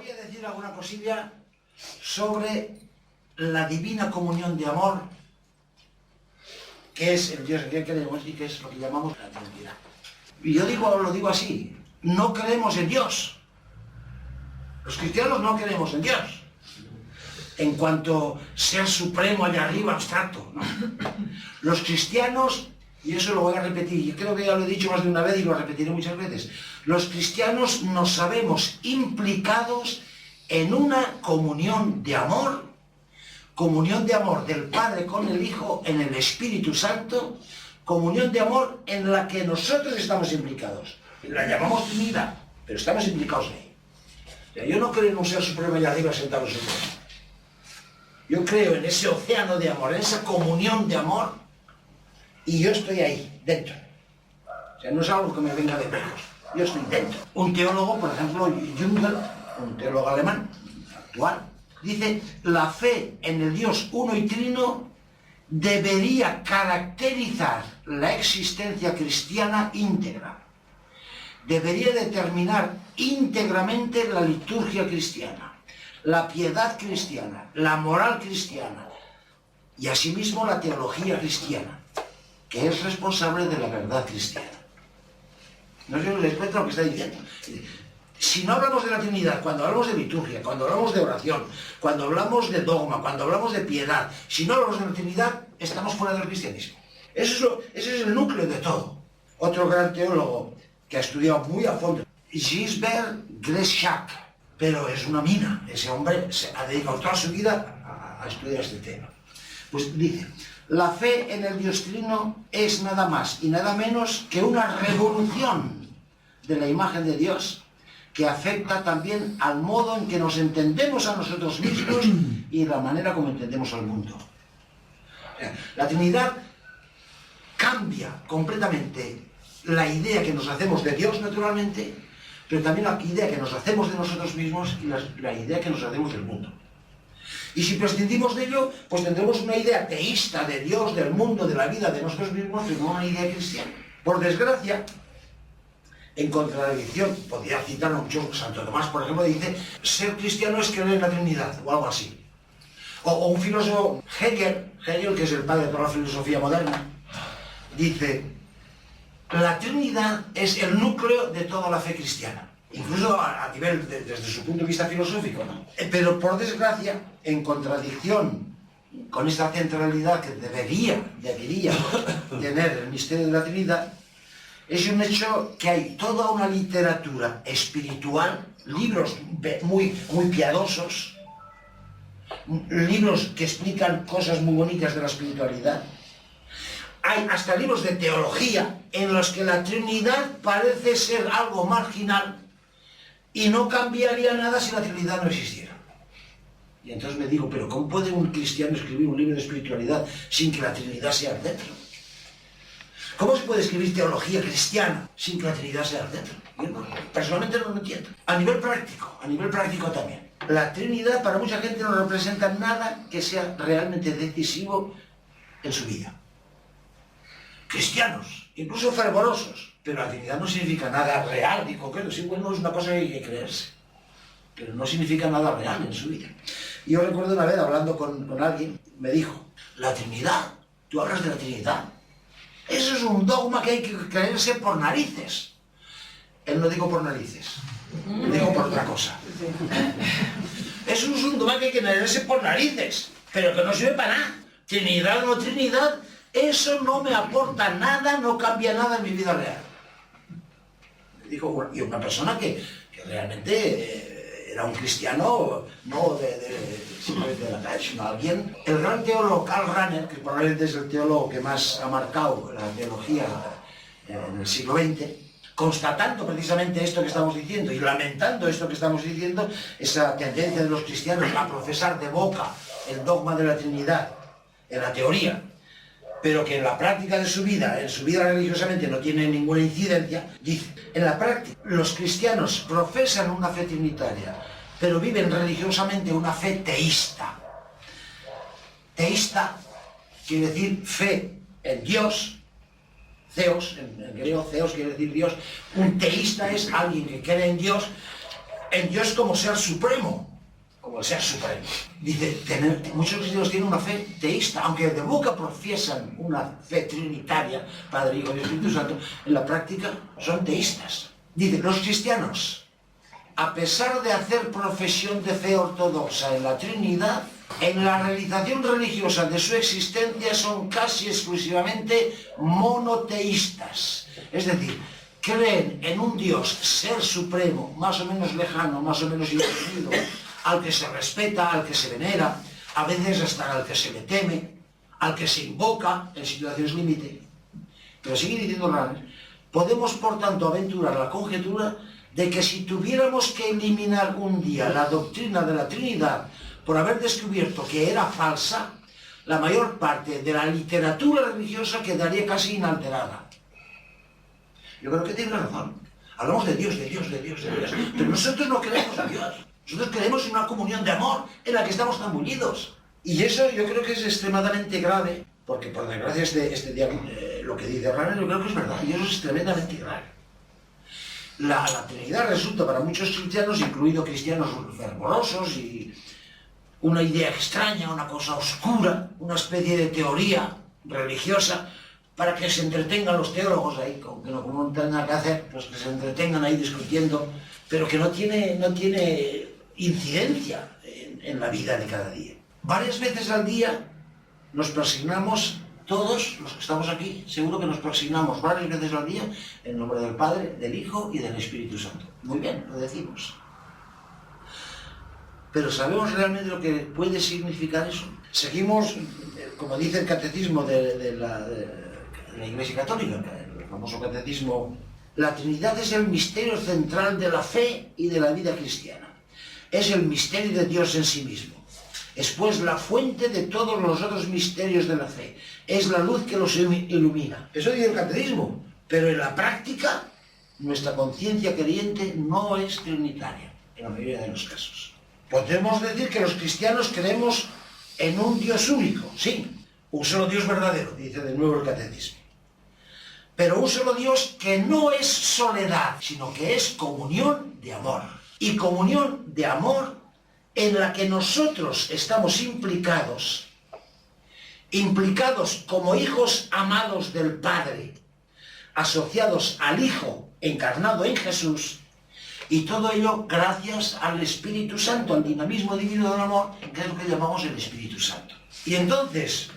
voy a decir alguna cosilla sobre la divina comunión de amor, que es el Dios en quien creemos y que es lo que llamamos la Trinidad. Y yo lo digo así, no creemos en Dios. Los cristianos no creemos en Dios, en cuanto ser supremo allá arriba, abstracto, ¿no? Los cristianos, y eso lo voy a repetir, y creo que ya lo he dicho más de una vez y lo repetiré muchas veces, los cristianos nos sabemos implicados en una comunión de amor del Padre con el Hijo en el Espíritu Santo, comunión de amor en la que nosotros estamos implicados. La llamamos Trinidad, pero estamos implicados ahí. O sea, yo no creo en un ser supremo allá arriba sentado en su trono. Yo creo en ese océano de amor, en esa comunión de amor, y yo estoy ahí, dentro. O sea, no es algo que me venga de lejos, yo estoy dentro. Un teólogo, por ejemplo, Jünger, un teólogo alemán, actual, dice, la fe en el Dios uno y trino debería caracterizar la existencia cristiana íntegra. Debería determinar íntegramente la liturgia cristiana, la piedad cristiana, la moral cristiana y asimismo la teología cristiana, que es responsable de la verdad cristiana. No sé si les cuento lo que está diciendo. Si no hablamos de la Trinidad, cuando hablamos de liturgia, cuando hablamos de oración, cuando hablamos de dogma, cuando hablamos de piedad, si no hablamos de la Trinidad, estamos fuera del cristianismo. Ese es el núcleo de todo. Otro gran teólogo que ha estudiado muy a fondo, Gisbert Greshak, pero es una mina. Ese hombre se ha dedicado toda su vida a estudiar este tema. Pues dice, la fe en el Dios Trino es nada más y nada menos que una revolución de la imagen de Dios, que afecta también al modo en que nos entendemos a nosotros mismos y la manera como entendemos al mundo. O sea, la Trinidad cambia completamente la idea que nos hacemos de Dios, naturalmente, pero también la idea que nos hacemos de nosotros mismos y la idea que nos hacemos del mundo. Y si prescindimos de ello, pues tendremos una idea teísta de Dios, del mundo, de la vida, de nosotros mismos, pero no una idea cristiana. Por desgracia, en contradicción, podría citar mucho, Santo Tomás, por ejemplo, dice, ser cristiano es creer en la Trinidad, o algo así. O un filósofo, Hegel, que es el padre de toda la filosofía moderna, dice, la Trinidad es el núcleo de toda la fe cristiana, incluso a nivel, desde su punto de vista filosófico, ¿no? Pero por desgracia, en contradicción con esta centralidad que debería tener el misterio de la Trinidad, es un hecho que hay toda una literatura espiritual, libros muy piadosos, libros que explican cosas muy bonitas de la espiritualidad. Hay hasta libros de teología en los que la Trinidad parece ser algo marginal y no cambiaría nada si la Trinidad no existiera. Y entonces me digo, pero ¿cómo puede un cristiano escribir un libro de espiritualidad sin que la Trinidad sea el centro? ¿Cómo se puede escribir teología cristiana sin que la Trinidad sea el centro? Yo personalmente no lo entiendo. A nivel práctico también. La Trinidad para mucha gente no representa nada que sea realmente decisivo en su vida. Cristianos, incluso fervorosos, pero la Trinidad no significa nada real ni concreto. Sí, bueno, es una cosa que hay que creerse, pero no significa nada real en su vida. Y yo recuerdo una vez hablando con alguien, me dijo, la Trinidad, tú hablas de la Trinidad, eso es un dogma que hay que creerse por narices. Él no digo por narices, digo por otra cosa. Eso es un dogma que hay que creerse por narices, pero que no sirve para nada. Trinidad o no Trinidad, eso no me aporta nada, no cambia nada en mi vida real. Dijo, y una persona que realmente era un cristiano, no simplemente de la calle, sino alguien. El gran teólogo Karl Rahner, que probablemente es el teólogo que más ha marcado la teología en el siglo XX, constatando precisamente esto que estamos diciendo y lamentando esto que estamos diciendo, esa tendencia de los cristianos a profesar de boca el dogma de la Trinidad en la teoría, pero que en la práctica de su vida, en su vida religiosamente no tiene ninguna incidencia, dice, en la práctica los cristianos profesan una fe trinitaria, pero viven religiosamente una fe teísta. Teísta quiere decir fe en Dios, Theos, en griego Theos quiere decir Dios. Un teísta es alguien que cree en Dios en Dios como ser supremo, como el ser supremo. Dice, muchos cristianos tienen una fe teísta, aunque de boca profesan una fe trinitaria, Padre, Hijo y Espíritu Santo, en la práctica son teístas. Dice, los cristianos, a pesar de hacer profesión de fe ortodoxa en la Trinidad, en la realización religiosa de su existencia son casi exclusivamente monoteístas. Es decir, creen en un Dios, ser supremo, más o menos lejano, más o menos indefinido, al que se respeta, al que se venera, a veces hasta al que se le teme, al que se invoca en situaciones límite. Pero sigue diciendo Ranes, podemos por tanto aventurar la conjetura de que si tuviéramos que eliminar un día la doctrina de la Trinidad por haber descubierto que era falsa, la mayor parte de la literatura religiosa quedaría casi inalterada. Yo creo que tiene razón. Hablamos de Dios, de Dios, de Dios, de Dios. Pero nosotros no creemos en Dios. Nosotros creemos en una comunión de amor en la que estamos tan mullidos. Y eso yo creo que es extremadamente grave, porque por desgracia lo que dice Raner yo creo que es verdad, y eso es tremendamente grave. La Trinidad resulta para muchos cristianos, incluidos cristianos fervorosos, y una idea extraña, una cosa oscura, una especie de teoría religiosa, para que se entretengan los teólogos ahí, como no tienen nada que hacer, pues que se entretengan ahí discutiendo, pero que no tiene incidencia en la vida de cada día. Varias veces al día nos persignamos, todos los que estamos aquí, seguro que nos persignamos varias veces al día en nombre del Padre, del Hijo y del Espíritu Santo. Muy bien, lo decimos. Pero ¿sabemos realmente lo que puede significar eso? Seguimos, como dice el catecismo de la Iglesia Católica, el famoso catecismo, la Trinidad es el misterio central de la fe y de la vida cristiana. Es el misterio de Dios en sí mismo. Es pues la fuente de todos los otros misterios de la fe. Es la luz que los ilumina. Eso dice el catecismo. Pero en la práctica, nuestra conciencia creyente no es trinitaria, en la mayoría de los casos. Podemos decir que los cristianos creemos en un Dios único, sí. Un solo Dios verdadero, dice de nuevo el catecismo. Pero un solo Dios que no es soledad, sino que es comunión de amor. Y comunión de amor en la que nosotros estamos implicados como hijos amados del Padre, asociados al Hijo encarnado en Jesús, y todo ello gracias al Espíritu Santo, al dinamismo divino del amor, que es lo que llamamos el Espíritu Santo. Y entonces,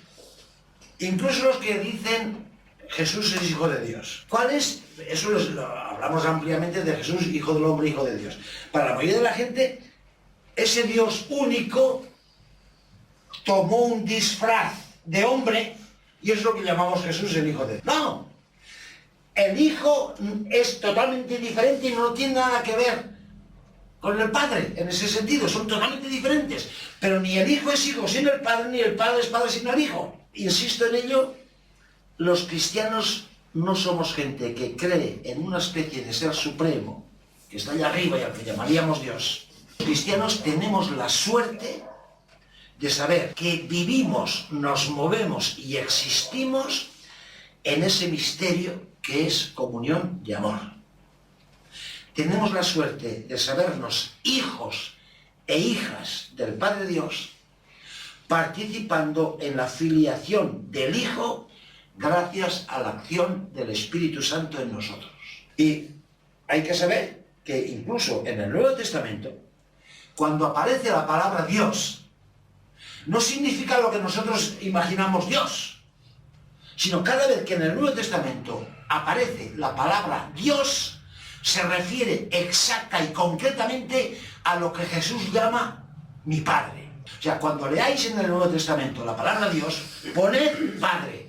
incluso los que dicen Jesús es Hijo de Dios. ¿Cuál es? Eso hablamos ampliamente de Jesús, Hijo del Hombre, Hijo de Dios. Para la mayoría de la gente, ese Dios único tomó un disfraz de hombre y es lo que llamamos Jesús el Hijo de Dios. No, el Hijo es totalmente diferente y no tiene nada que ver con el Padre en ese sentido, son totalmente diferentes. Pero ni el Hijo es Hijo sin el Padre, ni el Padre es Padre sin el Hijo. Insisto en ello, los cristianos no somos gente que cree en una especie de ser supremo, que está allá arriba y al que llamaríamos Dios. Los cristianos tenemos la suerte de saber que vivimos, nos movemos y existimos en ese misterio que es comunión de amor. Tenemos la suerte de sabernos hijos e hijas del Padre Dios, participando en la filiación del Hijo gracias a la acción del Espíritu Santo en nosotros. Y hay que saber que incluso en el Nuevo Testamento, cuando aparece la palabra Dios, no significa lo que nosotros imaginamos Dios, sino cada vez que en el Nuevo Testamento aparece la palabra Dios, se refiere exacta y concretamente a lo que Jesús llama mi Padre. O sea, cuando leáis en el Nuevo Testamento la palabra Dios, poned Padre,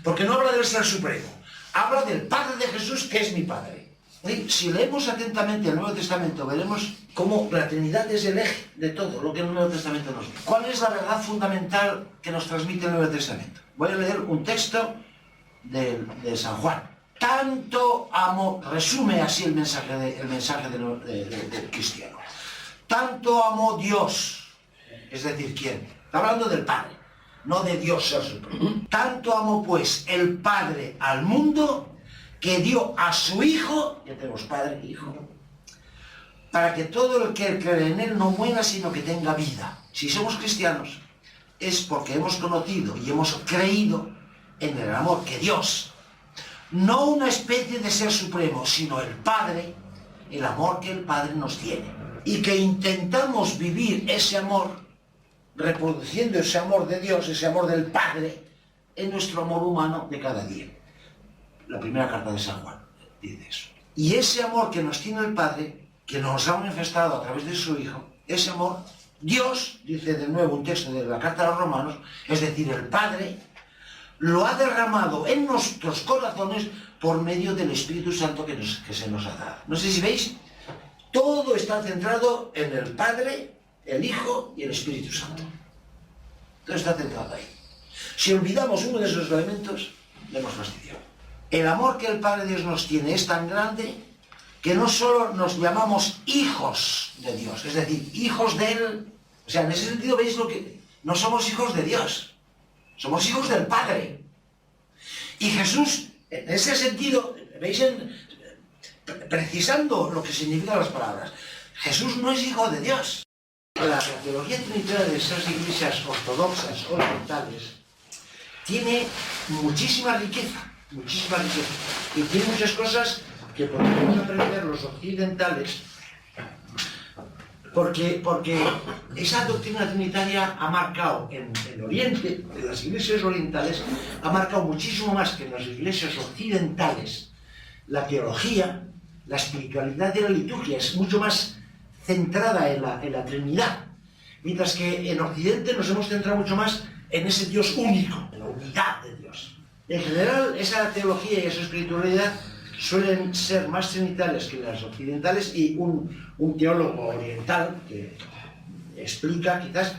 porque no habla del Ser Supremo, habla del Padre de Jesús, que es mi Padre. Y si leemos atentamente el Nuevo Testamento, veremos cómo la Trinidad es el eje de todo lo que el Nuevo Testamento nos dice. ¿Cuál es la verdad fundamental que nos transmite el Nuevo Testamento? Voy a leer un texto de San Juan. Tanto amó, resume así el mensaje del cristiano. Tanto amó Dios, es decir, ¿quién? Está hablando del Padre, no de Dios ser supremo. Tanto amó pues el Padre al mundo que dio a su Hijo, ya tenemos Padre e Hijo, para que todo el que cree en Él no muera, sino que tenga vida. Si somos cristianos, es porque hemos conocido y hemos creído en el amor que Dios, no una especie de ser supremo, sino el Padre, el amor que el Padre nos tiene. Y que intentamos vivir ese amor, reproduciendo ese amor de Dios, ese amor del Padre, en nuestro amor humano de cada día. La primera carta de San Juan dice eso. Y ese amor que nos tiene el Padre, que nos ha manifestado a través de su Hijo, ese amor, Dios, dice de nuevo un texto de la carta a los Romanos, es decir, el Padre, lo ha derramado en nuestros corazones por medio del Espíritu Santo que se nos ha dado. No sé si veis, todo está centrado en el Padre, el Hijo y el Espíritu Santo. Todo está centrado ahí. Si olvidamos uno de esos elementos, le hemos fastidiado. El amor que el Padre Dios nos tiene es tan grande que no solo nos llamamos hijos de Dios, es decir, hijos de Él. O sea, en ese sentido, ¿veis lo que? No somos hijos de Dios, somos hijos del Padre. Y Jesús, en ese sentido, ¿veis? Precisando lo que significan las palabras, Jesús no es hijo de Dios. La teología trinitaria de esas iglesias ortodoxas orientales tiene muchísima riqueza, y tiene muchas cosas que podemos aprender los occidentales, porque esa doctrina trinitaria ha marcado en Oriente, en las iglesias orientales, ha marcado muchísimo más que en las iglesias occidentales la teología, la espiritualidad de la liturgia, es mucho más centrada en la Trinidad, mientras que en Occidente nos hemos centrado mucho más en ese Dios único, en la unidad de Dios. En general, esa teología y esa espiritualidad suelen ser más trinitarias que las occidentales, y un teólogo oriental que explica quizás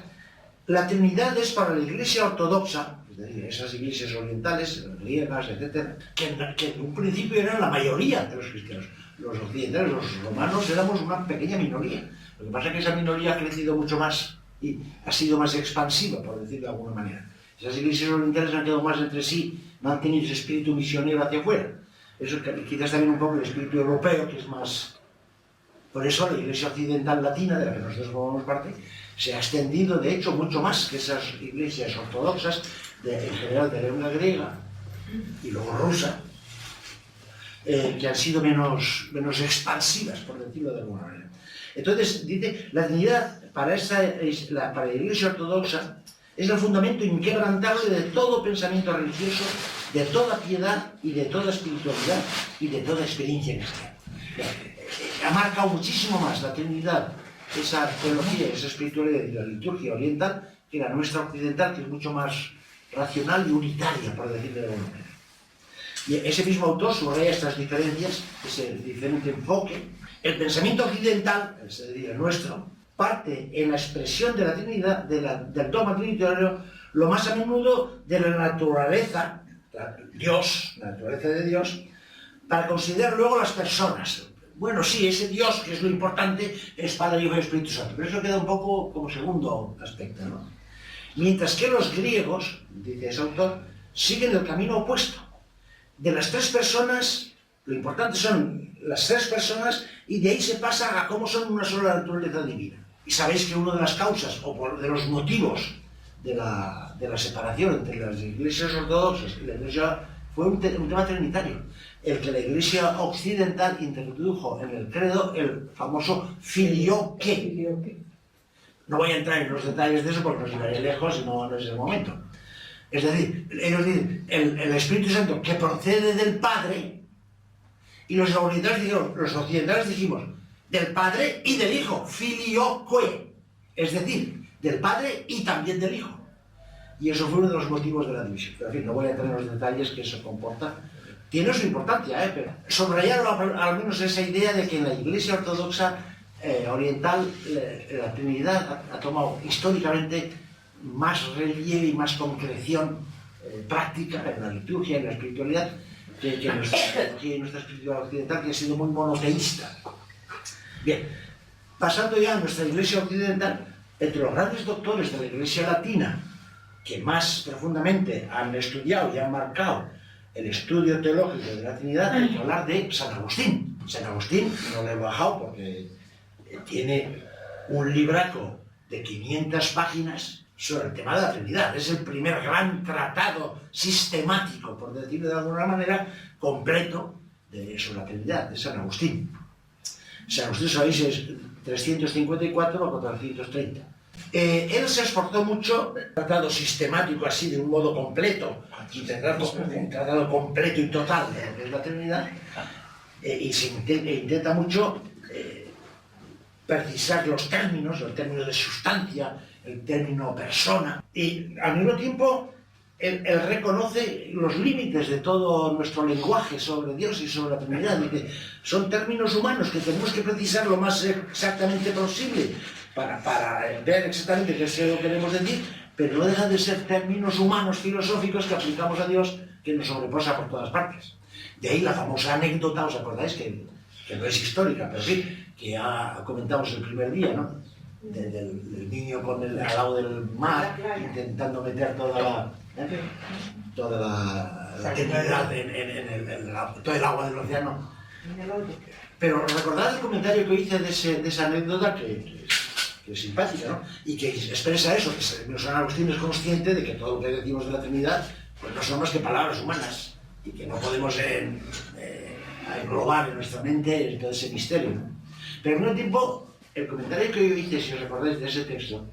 la Trinidad es para la Iglesia ortodoxa, es decir, esas iglesias orientales, griegas, etc., que en un principio eran la mayoría de los cristianos. Los occidentales, los romanos, éramos una pequeña minoría. Lo que pasa es que esa minoría ha crecido mucho más y ha sido más expansiva, por decirlo de alguna manera. Esas iglesias orientales han quedado más entre sí, no han tenido ese espíritu misionero hacia afuera. Eso quizás también un poco el espíritu europeo, que es más... Por eso la iglesia occidental latina, de la que nosotros formamos parte, se ha extendido, de hecho, mucho más que esas iglesias ortodoxas, en general de lengua griega y luego rusa, que han sido menos expansivas, por decirlo de alguna manera. Entonces, dice, la Trinidad para la Iglesia ortodoxa es el fundamento inquebrantable de todo pensamiento religioso, de toda piedad y de toda espiritualidad y de toda experiencia cristiana. Ha marcado muchísimo más la Trinidad, esa teología, esa espiritualidad y la liturgia oriental, que la nuestra occidental, que es mucho más racional y unitaria, por decirlo de alguna manera. Y ese mismo autor subraya estas diferencias, ese diferente enfoque. El pensamiento occidental, es decir, el nuestro, parte en la expresión de la Trinidad, del dogma trinitario, lo más a menudo de la naturaleza, Dios, la naturaleza de Dios, para considerar luego las personas. Bueno, sí, ese Dios, que es lo importante, es Padre, Hijo y Espíritu Santo, pero eso queda un poco como segundo aspecto, ¿no? Mientras que los griegos, dice ese autor, siguen el camino opuesto. De las tres personas, lo importante son las tres personas, y de ahí se pasa a cómo son una sola naturaleza divina. Y sabéis que una de las causas, o de los motivos de la separación entre las iglesias ortodoxas y la iglesia, fue un tema trinitario. El que la iglesia occidental introdujo en el credo el famoso filioque. No voy a entrar en los detalles de eso porque nos llevaré lejos y no es el momento. Es decir, ellos dicen, el Espíritu Santo que procede del Padre, y los occidentales dijimos, del Padre y del Hijo, filioque, es decir, del Padre y también del Hijo. Y eso fue uno de los motivos de la división. Pero en fin, no voy a entrar en los detalles que eso comporta. Tiene su importancia, pero subrayar al menos esa idea de que en la Iglesia ortodoxa oriental la Trinidad ha tomado históricamente más relieve y más concreción práctica en la liturgia, en la espiritualidad, que nuestra teología y nuestra espiritualidad occidental, que ha sido muy monoteísta. Bien, pasando ya a nuestra Iglesia occidental, entre los grandes doctores de la Iglesia latina, que más profundamente han estudiado y han marcado el estudio teológico de la Trinidad, hay que hablar de San Agustín. San Agustín no lo he bajado porque tiene un libraco de 500 páginas sobre el tema de la Trinidad. Es el primer gran tratado sistemático, por decirlo de alguna manera, completo sobre la Trinidad, de San Agustín. San Agustín, sabéis, es 354 a 430. Él se esforzó mucho, un tratado sistemático así, de un modo completo, un tratado completo y total de lo que es la Trinidad, y se intenta mucho precisar los términos, el término de sustancia, el término persona, y al mismo tiempo él reconoce los límites de todo nuestro lenguaje sobre Dios y sobre la Trinidad, y que son términos humanos que tenemos que precisar lo más exactamente posible para ver exactamente qué es lo que queremos decir, pero no dejan de ser términos humanos filosóficos que aplicamos a Dios, que nos sobreposa por todas partes. De ahí la famosa anécdota, ¿os acordáis? Que no es histórica, pero sí, que ya comentamos el primer día, ¿no? Del niño al lado del mar, intentando meter toda la Trinidad en todo el agua del océano. Pero recordad el comentario que hice de esa anécdota, que es simpática, ¿no? Y que expresa eso, que San Agustín es consciente de que todo lo que decimos de la Trinidad pues no son más que palabras humanas, y que no podemos englobar en nuestra mente todo ese misterio, ¿no? Pero al mismo tiempo, el comentario que yo hice, si os recordáis de ese texto,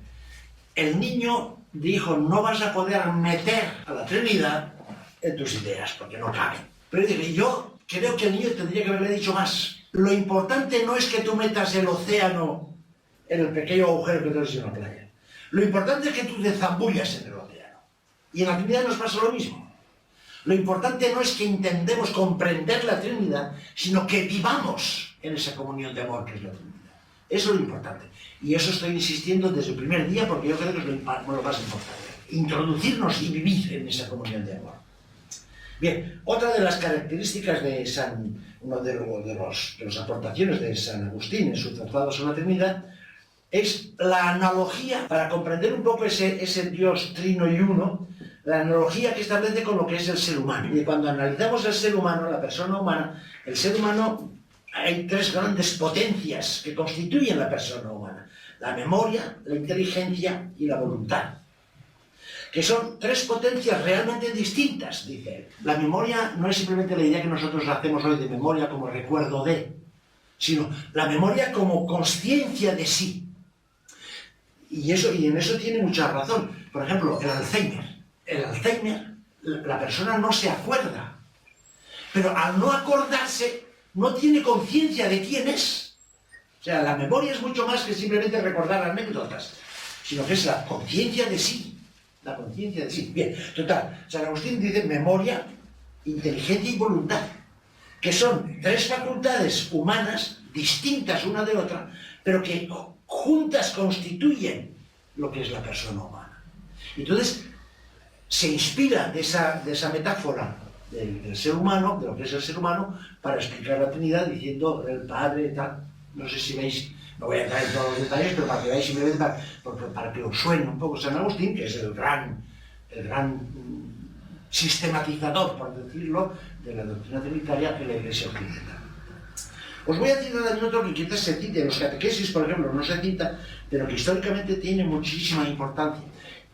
el niño dijo: no vas a poder meter a la Trinidad en tus ideas, porque no cabe. Pero dije, yo creo que el niño tendría que haberle dicho más. Lo importante no es que tú metas el océano en el pequeño agujero que tienes en una playa. Lo importante es que tú te zambullas en el océano. Y en la Trinidad nos pasa lo mismo. Lo importante no es que intentemos comprender la Trinidad, sino que vivamos en esa comunión de amor que es la Trinidad. Eso es lo importante. Y eso estoy insistiendo desde el primer día, porque yo creo que es lo más importante. Introducirnos y vivir en esa comunión de amor. Bien, otra de las características de una de las aportaciones de San Agustín en su tratado sobre la Trinidad es la analogía, para comprender un poco ese Dios trino y uno, la analogía que establece con lo que es el ser humano. Y cuando analizamos el ser humano, la persona humana, el ser humano, hay tres grandes potencias que constituyen la persona humana: la memoria, la inteligencia y la voluntad, que son tres potencias realmente distintas, dice él. La memoria no es simplemente la idea que nosotros hacemos hoy de memoria como recuerdo de, sino la memoria como consciencia de sí. Y en eso tiene mucha razón. Por ejemplo, el Alzheimer, la persona no se acuerda, pero al no acordarse, no tiene conciencia de quién es. O sea, la memoria es mucho más que simplemente recordar anécdotas, sino que es la conciencia de sí. La conciencia de sí. Bien, total, San Agustín dice memoria, inteligencia y voluntad, que son tres facultades humanas distintas una de otra, pero que juntas constituyen lo que es la persona humana. Entonces, se inspira de esa metáfora del ser humano, de lo que es el ser humano, para explicar la Trinidad diciendo el Padre, tal. No sé si veis, no voy a entrar en todos los detalles, pero para que veáis simplemente para que os suene un poco San Agustín, que es el gran sistematizador, por decirlo, de la doctrina trinitaria en la Iglesia occidental. Os voy a citar también otro que quizás se cite en los catequesis, por ejemplo, no se cita, pero que históricamente tiene muchísima importancia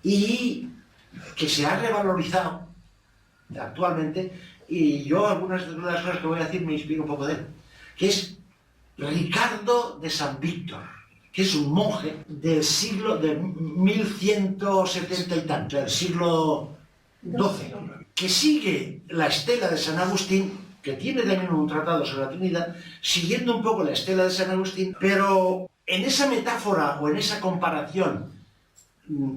y que se ha revalorizado actualmente, y yo algunas de las cosas que voy a decir me inspiro un poco de él, que es Ricardo de San Víctor, que es un monje del siglo de 1170 y tanto, del siglo XII, que sigue la estela de San Agustín, que tiene también un tratado sobre la Trinidad, siguiendo un poco la estela de San Agustín, pero en esa metáfora o en esa comparación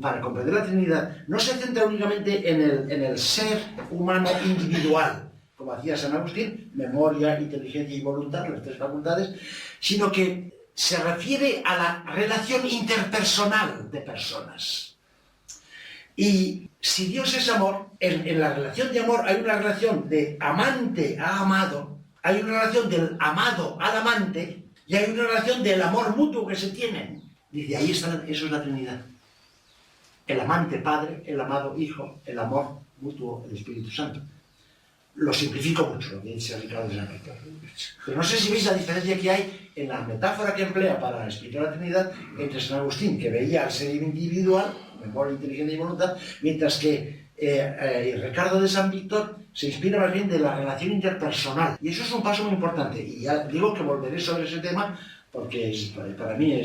para comprender la Trinidad, no se centra únicamente en el ser humano individual, como hacía San Agustín, memoria, inteligencia y voluntad, las tres facultades, sino que se refiere a la relación interpersonal de personas. Y si Dios es amor, en la relación de amor hay una relación de amante a amado, hay una relación del amado al amante, y hay una relación del amor mutuo que se tienen. Dice, ahí está, eso es la Trinidad. El amante Padre, el amado Hijo, el amor mutuo, el Espíritu Santo. Lo simplifico mucho, lo que dice Ricardo de San Víctor. Pero no sé si veis la diferencia que hay en la metáfora que emplea para explicar la Trinidad entre San Agustín, que veía al ser individual, memoria, inteligencia y voluntad, mientras que Ricardo de San Víctor se inspira más bien de la relación interpersonal. Y eso es un paso muy importante. Y ya digo que volveré sobre ese tema porque para mí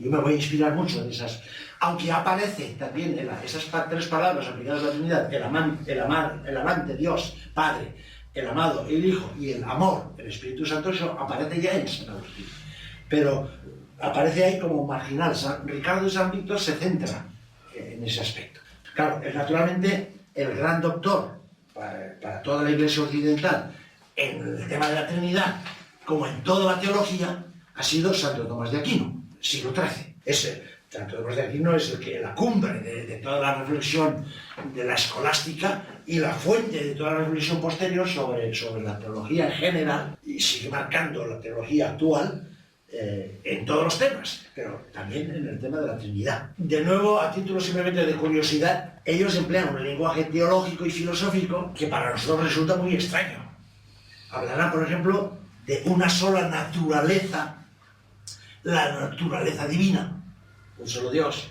yo me voy a inspirar mucho de esas. Aunque aparece también esas tres palabras aplicadas a la Trinidad, el amante Dios, Padre, el amado, el Hijo y el amor, el Espíritu Santo, eso aparece ya en San Agustín. Pero aparece ahí como marginal. Ricardo de San Víctor se centra en ese aspecto. Claro, es naturalmente el gran doctor para toda la Iglesia occidental en el tema de la Trinidad, como en toda la teología, ha sido Santo Tomás de Aquino, siglo XIII. Santo Tomás de Aquino es la cumbre de toda la reflexión de la escolástica y la fuente de toda la reflexión posterior sobre la teología en general, y sigue marcando la teología actual en todos los temas, pero también en el tema de la Trinidad. De nuevo, a título simplemente de curiosidad, ellos emplean un lenguaje teológico y filosófico que para nosotros resulta muy extraño. Hablarán, por ejemplo, de una sola naturaleza, la naturaleza divina, un solo Dios.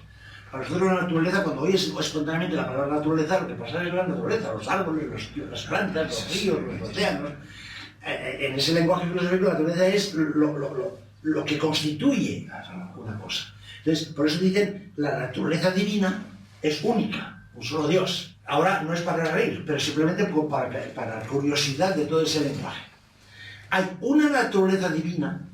Para nosotros la naturaleza, cuando oyes espontáneamente la palabra naturaleza, lo que pasa es la naturaleza, los árboles, las plantas, los ríos, los océanos. En ese lenguaje filosófico la naturaleza es lo que constituye una cosa. Entonces, por eso dicen, la naturaleza divina es única, un solo Dios. Ahora no es para reír, pero simplemente para curiosidad de todo ese lenguaje. Hay una naturaleza divina,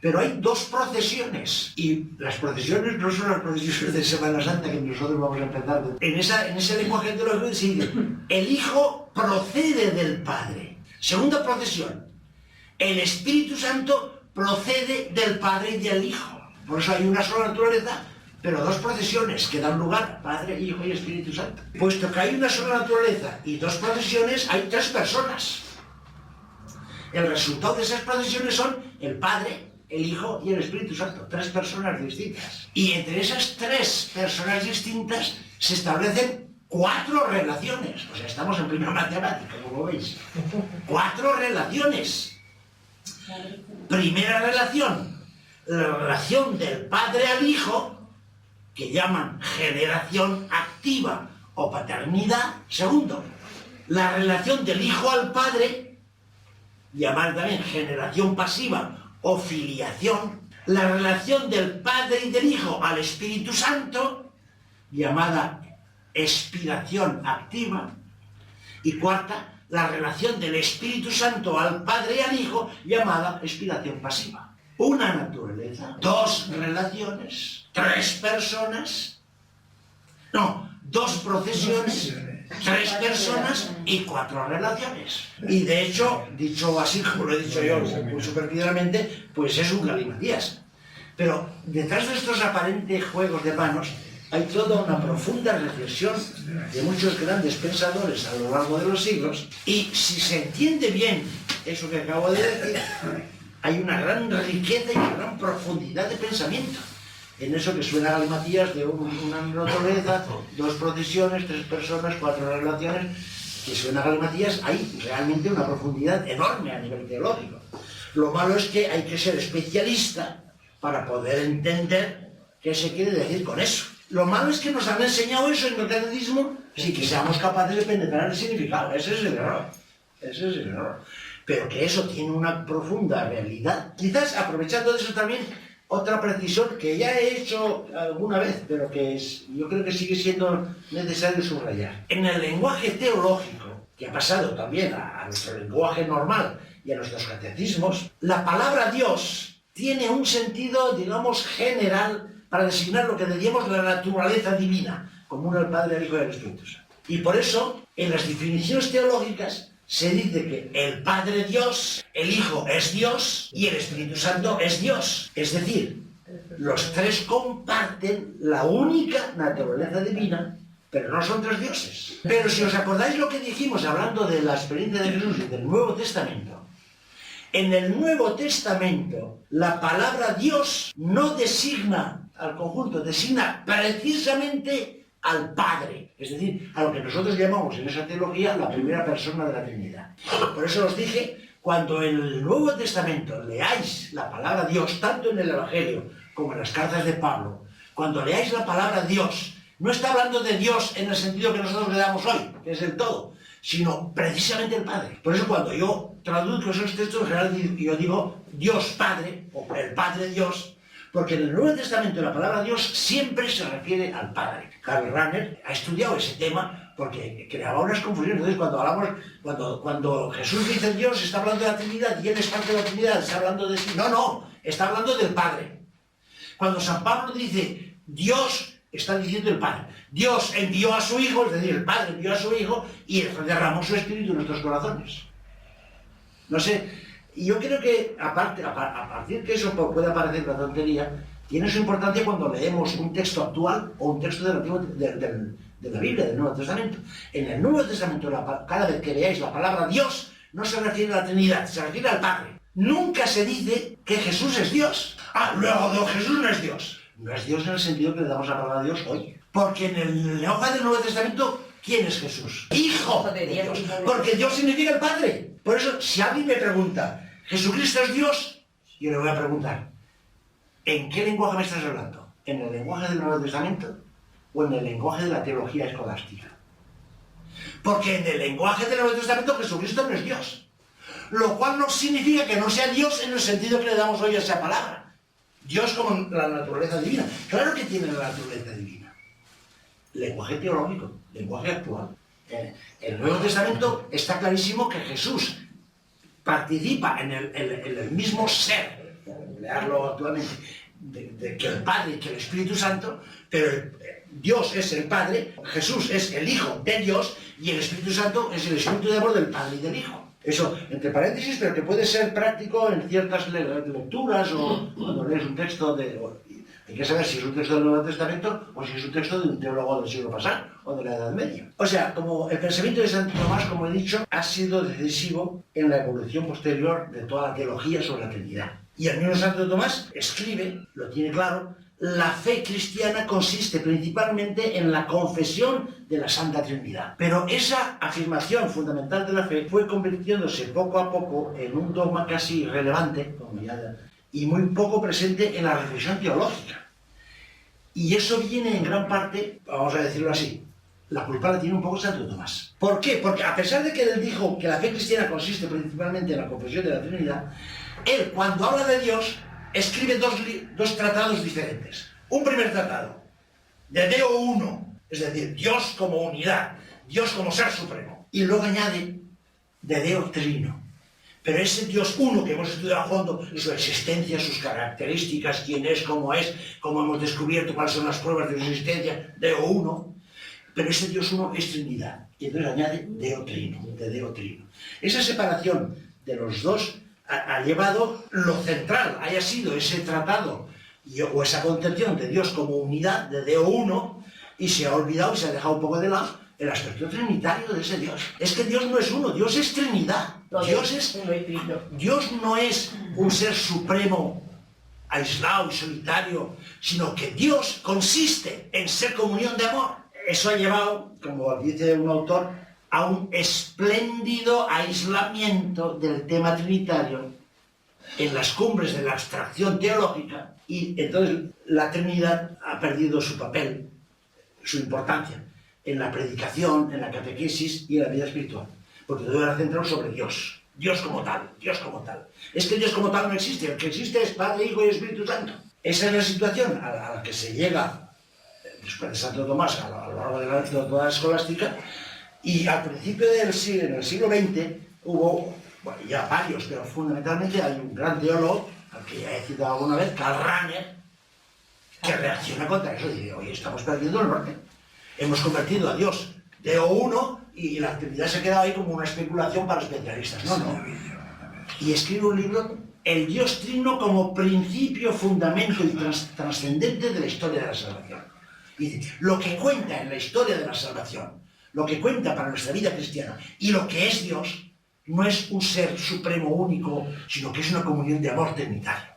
pero hay dos procesiones, y las procesiones no son las procesiones de Semana Santa que nosotros vamos a empezar. En ese lenguaje teológico se dice, el Hijo procede del Padre. Segunda procesión, el Espíritu Santo procede del Padre y del Hijo. Por eso hay una sola naturaleza, pero dos procesiones que dan lugar, Padre, Hijo y Espíritu Santo. Puesto que hay una sola naturaleza y dos procesiones, hay tres personas. El resultado de esas procesiones son el Padre, el Hijo y el Espíritu Santo, tres personas distintas. Y entre esas tres personas distintas se establecen cuatro relaciones. O sea, estamos en primera matemática, como veis. Cuatro relaciones. Primera relación, la relación del Padre al Hijo, que llaman generación activa o paternidad. Segundo, la relación del Hijo al Padre, llamada también generación pasiva o filiación. La relación del Padre y del Hijo al Espíritu Santo, llamada expiración activa. Y cuarta, la relación del Espíritu Santo al Padre y al Hijo, llamada expiración pasiva. Una naturaleza, dos relaciones, tres personas, dos procesiones, tres personas y cuatro relaciones. Y de hecho, dicho así como lo he dicho yo, muy superficialmente, pues es un galimatías. Pero detrás de estos aparentes juegos de manos hay toda una profunda reflexión de muchos grandes pensadores a lo largo de los siglos, y si se entiende bien eso que acabo de decir, hay una gran riqueza y una gran profundidad de pensamiento en eso que suena a galimatías de una naturaleza, dos procesiones, tres personas, cuatro relaciones, que suena a galimatías. Hay realmente una profundidad enorme a nivel teológico. Lo malo es que hay que ser especialista para poder entender qué se quiere decir con eso. Lo malo es que nos han enseñado eso en el catecismo sin que seamos capaces de penetrar el significado. Ese es el error. Ese es el error. Pero que eso tiene una profunda realidad. Quizás aprovechando de eso también, otra precisión que ya he hecho alguna vez, pero que yo creo que sigue siendo necesario subrayar. En el lenguaje teológico, que ha pasado también a nuestro lenguaje normal y a nuestros catecismos, la palabra Dios tiene un sentido, digamos, general para designar lo que decíamos la naturaleza divina, común al Padre, al Hijo y al Espíritu Santo. Y por eso, en las definiciones teológicas, se dice que el Padre es Dios, el Hijo es Dios y el Espíritu Santo es Dios. Es decir, los tres comparten la única naturaleza divina, pero no son tres dioses. Pero si os acordáis lo que dijimos hablando de la experiencia de Jesús y del Nuevo Testamento, en el Nuevo Testamento la palabra Dios no designa al conjunto, designa precisamente al Padre, es decir, a lo que nosotros llamamos en esa teología la primera persona de la Trinidad. Por eso os dije, cuando en el Nuevo Testamento leáis la palabra Dios, tanto en el Evangelio como en las cartas de Pablo, cuando leáis la palabra Dios, no está hablando de Dios en el sentido que nosotros le damos hoy, que es el todo, sino precisamente el Padre. Por eso cuando yo traduzco esos textos, en general yo digo Dios Padre, o el Padre Dios, porque en el Nuevo Testamento la palabra Dios siempre se refiere al Padre. Karl Rahner ha estudiado ese tema porque creaba unas confusiones. Entonces cuando Jesús dice Dios, está hablando de la Trinidad y Él es parte de la Trinidad, está hablando de sí. No, está hablando del Padre. Cuando San Pablo dice Dios, está diciendo el Padre. Dios envió a su Hijo, es decir, el Padre envió a su Hijo y derramó su Espíritu en nuestros corazones. No sé. Y yo creo que, a partir que eso pueda parecer una tontería, tiene su importancia cuando leemos un texto actual o un texto de la Biblia, del Nuevo Testamento. En el Nuevo Testamento, cada vez que leáis la palabra Dios, no se refiere a la Trinidad, se refiere al Padre. Nunca se dice que Jesús es Dios. Luego Jesús no es Dios. No es Dios en el sentido que le damos la palabra a Dios hoy. Porque en el hoja del Nuevo Testamento, ¿quién es Jesús? Hijo de Dios. Porque Dios significa el Padre. Por eso, si alguien me pregunta, ¿Jesucristo es Dios? Yo le voy a preguntar, ¿en qué lenguaje me estás hablando? ¿En el lenguaje del Nuevo Testamento o en el lenguaje de la teología escolástica? Porque en el lenguaje del Nuevo Testamento Jesucristo no es Dios. Lo cual no significa que no sea Dios en el sentido que le damos hoy a esa palabra. Dios como la naturaleza divina. Claro que tiene la naturaleza divina. Lenguaje teológico, lenguaje actual. En el Nuevo Testamento está clarísimo que Jesús participa en el mismo ser, leerlo actualmente, que el Padre y que el Espíritu Santo, pero Dios es el Padre, Jesús es el Hijo de Dios y el Espíritu Santo es el Espíritu de amor del Padre y del Hijo. Eso, entre paréntesis, pero que puede ser práctico en ciertas lecturas o cuando lees un texto hay que saber si es un texto del Nuevo Testamento o si es un texto de un teólogo del siglo pasado o de la Edad Media. O sea, como el pensamiento de Santo Tomás, como he dicho, ha sido decisivo en la evolución posterior de toda la teología sobre la Trinidad. Y el mismo Santo Tomás escribe, lo tiene claro, la fe cristiana consiste principalmente en la confesión de la Santa Trinidad. Pero esa afirmación fundamental de la fe fue convirtiéndose poco a poco en un dogma casi irrelevante, y muy poco presente en la reflexión teológica. Y eso viene en gran parte, vamos a decirlo así, la culpa la tiene un poco Santo Tomás. ¿Por qué? Porque a pesar de que él dijo que la fe cristiana consiste principalmente en la confesión de la Trinidad, él, cuando habla de Dios, escribe dos tratados diferentes. Un primer tratado, de Deo Uno, es decir, Dios como unidad, Dios como ser supremo. Y luego añade de Deo Trino. Pero ese Dios uno que hemos estudiado a fondo, su existencia, sus características, quién es, cómo hemos descubierto cuáles son las pruebas de su existencia, Deo uno, pero ese Dios uno es Trinidad. Y entonces añade Deo Trino, de Deo Trino. Esa separación de los dos ha llevado lo central, haya sido ese tratado o esa concepción de Dios como unidad, de Deo uno, y se ha olvidado y se ha dejado un poco de lado el aspecto trinitario de ese Dios. Es que Dios no es uno, Dios es Trinidad. Dios no es un ser supremo, aislado y solitario, sino que Dios consiste en ser comunión de amor. Eso ha llevado, como dice un autor, a un espléndido aislamiento del tema trinitario en las cumbres de la abstracción teológica, y entonces la Trinidad ha perdido su papel, su importancia en la predicación, en la catequesis y en la vida espiritual, porque todo era centrado sobre Dios, Dios como tal, Dios como tal. Es que Dios como tal no existe, el que existe es Padre, Hijo y Espíritu Santo. Esa es la situación a la que se llega después de Santo Tomás a lo largo de toda la escolástica, y al principio del siglo, en el siglo XX, hubo, bueno, ya varios, pero fundamentalmente hay un gran teólogo, al que ya he citado alguna vez, Karl Rahner, que reacciona contra eso y dice, oye, estamos perdiendo el norte. Hemos convertido a Dios Deo uno y la actividad se ha quedado ahí como una especulación para especialistas. No. Y escribe un libro, El Dios Trino como principio, fundamento y trascendente de la historia de la salvación. Y dice, lo que cuenta en la historia de la salvación, lo que cuenta para nuestra vida cristiana y lo que es Dios, no es un ser supremo único, sino que es una comunión de amor trinitario.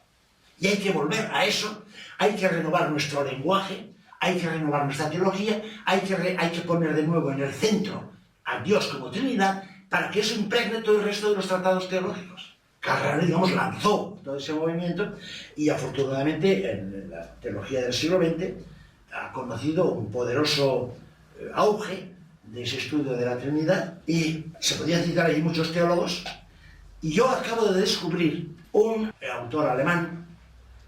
Y hay que volver a eso, hay que renovar nuestro lenguaje, hay que renovar nuestra teología, hay que poner de nuevo en el centro a Dios como Trinidad para que eso impregne todo el resto de los tratados teológicos. Carrara, digamos, lanzó todo ese movimiento y afortunadamente en la teología del siglo XX ha conocido un poderoso auge de ese estudio de la Trinidad y se podían citar ahí muchos teólogos y yo acabo de descubrir un autor alemán,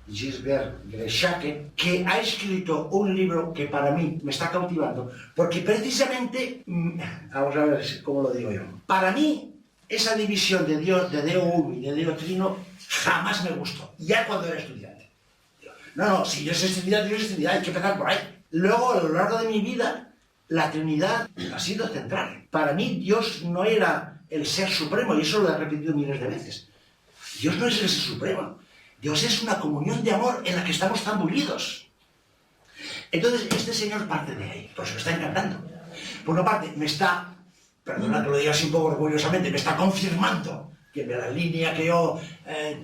Gisbert Greshake, que ha escrito un libro que para mí me está cautivando porque precisamente, vamos a ver cómo lo digo yo, para mí esa división de Dios, de Deo Uno y de Deo Trino, jamás me gustó, ya cuando era estudiante. No, si Dios es Trinidad, Dios es Trinidad, hay que empezar por ahí. Luego, a lo largo de mi vida, la Trinidad ha sido central. Para mí, Dios no era el ser supremo, y eso lo he repetido miles de veces. Dios no es el ser supremo. Dios es una comunión de amor en la que estamos zambullidos. Entonces, este señor parte de ahí, pues me está encantando. Por una parte, me está, perdona que lo diga así un poco orgullosamente, me está confirmando que la línea que yo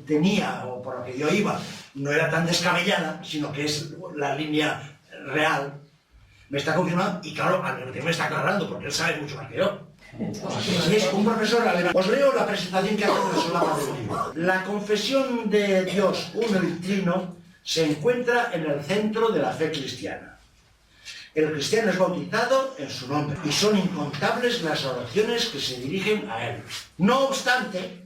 tenía, o por la que yo iba, no era tan descabellada, sino que es la línea real. Me está confirmando, y claro, al mismo tiempo me está aclarando, porque él sabe mucho más que yo. Es un profesor alemán. Os leo la presentación que hace en la solapa del libro. La confesión de Dios uno y trino se encuentra en el centro de la fe cristiana. El cristiano es bautizado en su nombre y son incontables las oraciones que se dirigen a él. No obstante,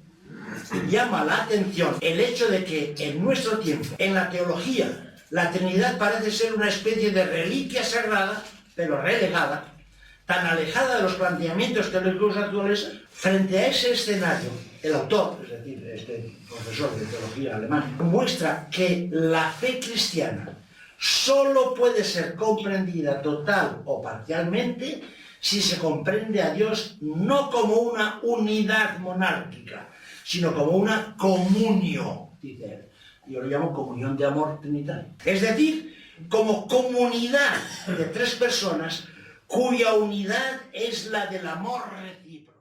llama la atención el hecho de que en nuestro tiempo, en la teología, la Trinidad parece ser una especie de reliquia sagrada, pero relegada, tan alejada de los planteamientos teológicos actuales. Frente a ese escenario, el autor, es decir, este profesor de teología alemán, muestra que la fe cristiana solo puede ser comprendida total o parcialmente si se comprende a Dios no como una unidad monárquica, sino como una comunio, dice él. Yo lo llamo comunión de amor trinitario. Es decir, como comunidad de tres personas cuya unidad es la del amor recíproco.